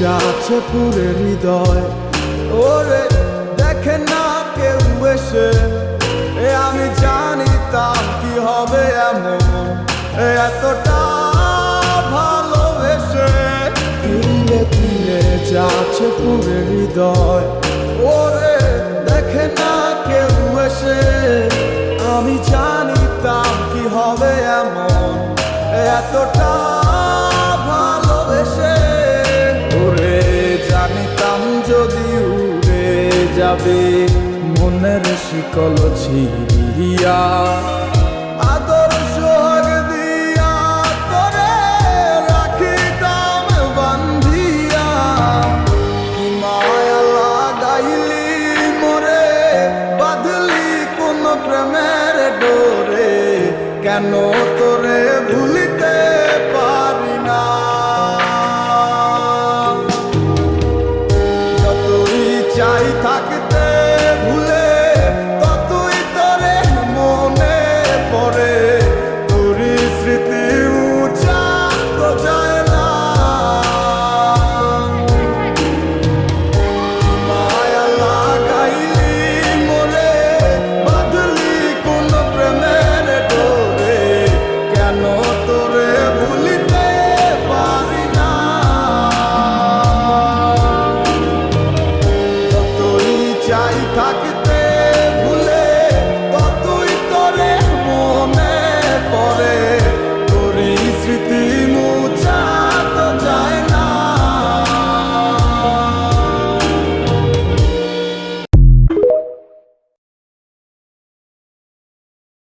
যাচ্ছে পুরে হৃদয়, ওরে দেখে না কেউ এসে, আমি জানিতাম কি হবে এমন, এতটা ভালোবেসে। তিলে তিলে যাচ্ছে পুরে হৃদয়, ওরে দেখে না কেউ এসে, আমি জানিতাম কি হবে এমন, এতটা ভালোবেসে। জানিতাম যদি উড়ে যাবে মনের শিকল ছিড়িয়া, আদর সোহাগ দিয়া তোরে রাখিতাম বান্ধিয়া। কি মায়া লাগাইলি মোরে, বাঁধলি কোন প্রেমের ডোরে, কেন তোরে ভুলিতে